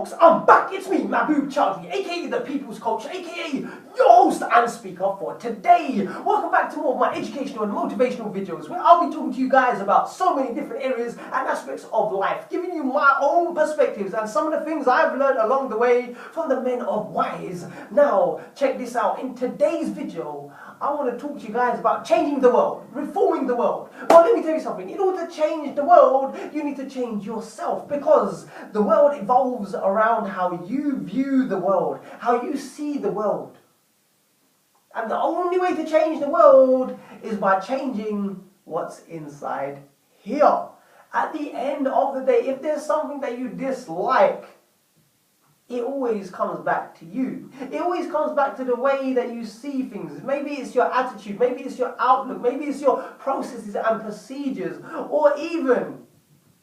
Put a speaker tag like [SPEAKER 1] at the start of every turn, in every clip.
[SPEAKER 1] folks, I'm back. It's me, Mahbub Chowdhury, aka the People's Coach, aka your host and speaker for today. Welcome back to more of my educational and motivational videos where I'll be talking to you guys about so many different areas and aspects of life, giving you my own perspectives and some of the things I've learned along the way from the men of wise. Now, check this out. In today's video, I want to talk to you guys about changing the world, reforming the world. Well, let me tell you something. In order to change the world, you need to change yourself, because the world evolves around how you view the world, how you see the world. And the only way to change the world is by changing what's inside here. At the end of the day, if there's something that you dislike, it always comes back to you. It always comes back to the way that you see things. Maybe it's your attitude, maybe it's your outlook, maybe it's your processes and procedures, or even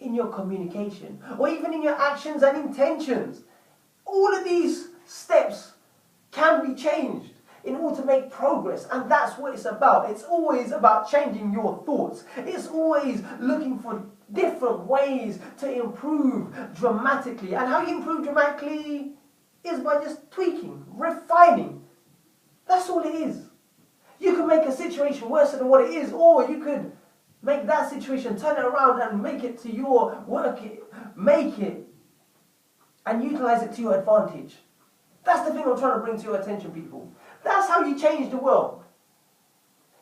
[SPEAKER 1] in your communication, or even in your actions and intentions. All of these steps can be changed in order to make progress, and that's what it's about. It's always about changing your thoughts. It's always looking for different ways to improve dramatically. And how you improve dramatically is by just tweaking, refining. That's all it is. You can make a situation worse than what it is, or you could make that situation, turn it around and make it to your work, make it and utilize it to your advantage. That's the thing I'm trying to bring to your attention, people. That's how you change the world.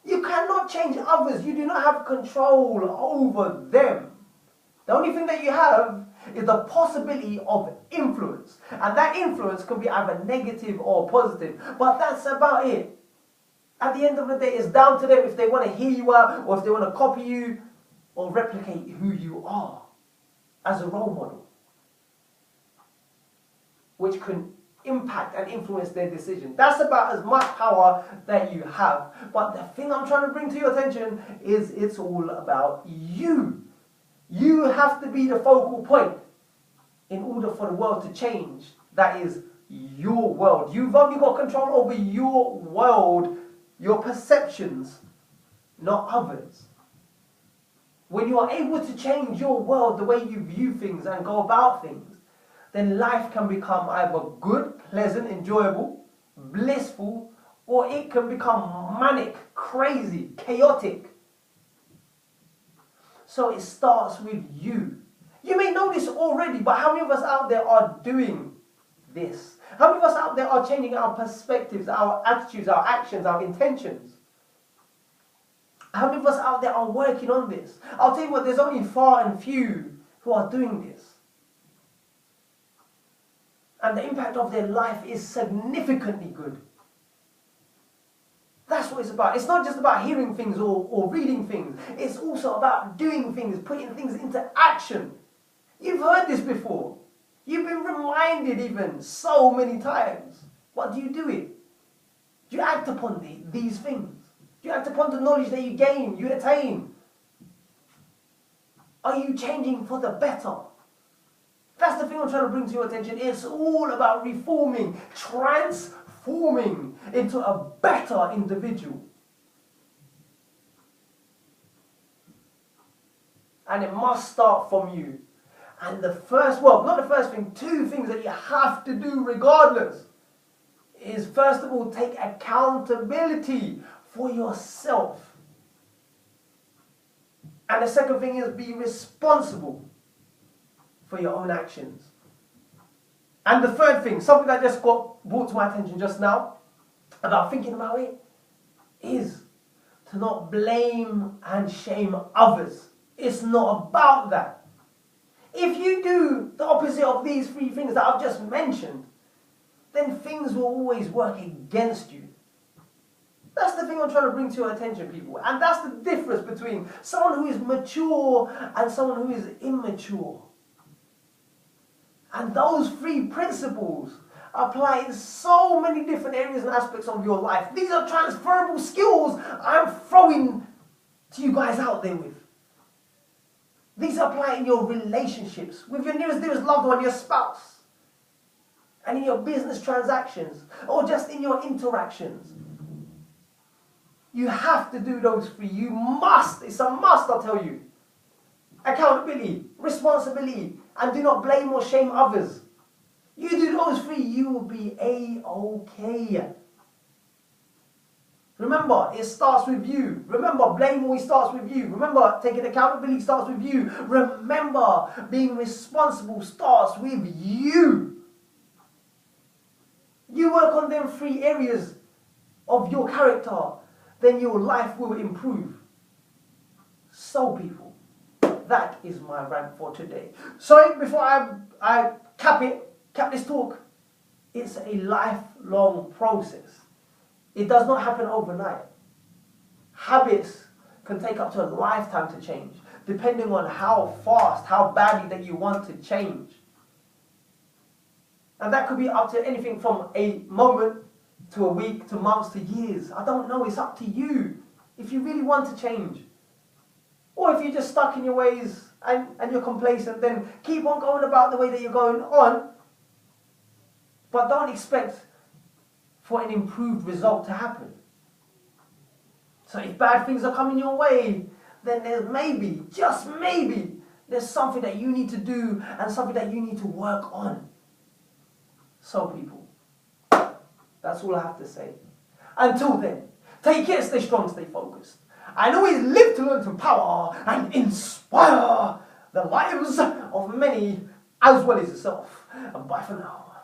[SPEAKER 1] You cannot change others. You do not have control over them. The only thing that you have is the possibility of influence. And that influence can be either negative or positive. But that's about it. At the end of the day, it's down to them if they want to hear you out, or if they want to copy you or replicate who you are as a role model, which can impact and influence their decision. That's about as much power that you have. But the thing I'm trying to bring to your attention is it's all about you. You have to be the focal point in order for the world to change. That is your world. You've only got control over your world, your perceptions, not others. When you are able to change your world, the way you view things and go about things, then life can become either good, pleasant, enjoyable, blissful, or it can become manic, crazy, chaotic. So it starts with you. You may know this already, but how many of us out there are doing this? How many of us out there are changing our perspectives, our attitudes, our actions, our intentions? How many of us out there are working on this? I'll tell you what, there's only far and few who are doing this. And the impact of their life is significantly good. That's what it's about. It's not just about hearing things or reading things. It's also about doing things, putting things into action. You've heard this before. You've been reminded even so many times. But do you do it? Do you act upon these things? Do you act upon the knowledge that you gain, you attain? Are you changing for the better? That's the thing I'm trying to bring to your attention. It's all about reforming, transforming into a better individual. And it must start from you. And the first, well, not the first thing, two things that you have to do regardless is, first of all, take accountability for yourself. And the second thing is be responsible for your own actions. And the third thing, something that just got brought to my attention just now, about thinking about it, is to not blame and shame others. It's not about that. If you do the opposite of these three things that I've just mentioned, then things will always work against you. That's the thing I'm trying to bring to your attention, people. And that's the difference between someone who is mature and someone who is immature. And those three principles apply in so many different areas and aspects of your life. These are transferable skills I'm throwing to you guys out there with. These apply in your relationships with your nearest loved one, your spouse, and in your business transactions, or just in your interactions. You have to do those three. You must. It's a must, I'll tell you. Accountability, responsibility, and do not blame or shame others. You do those three, you will be A-okay. Remember, it starts with you. Remember, blame always starts with you. Remember, taking accountability starts with you. Remember, being responsible starts with you. You work on them three areas of your character, then your life will improve. So people, that is my rant for today. So before I cap this talk, it's a lifelong process. It does not happen overnight. Habits can take up to a lifetime to change, depending on how fast, how badly that you want to change. And that could be up to anything from a moment to a week to months to years. I don't know, it's up to you if you really want to change. Or if you're just stuck in your ways and you're complacent, then keep on going about the way that you're going on. But don't expect for an improved result to happen. So if bad things are coming your way, then there's maybe, just maybe, there's something that you need to do and something that you need to work on. So people, that's all I have to say. Until then, take care, stay strong, stay focused. And always live to learn to empower and inspire the lives of many as well as yourself. And bye for now.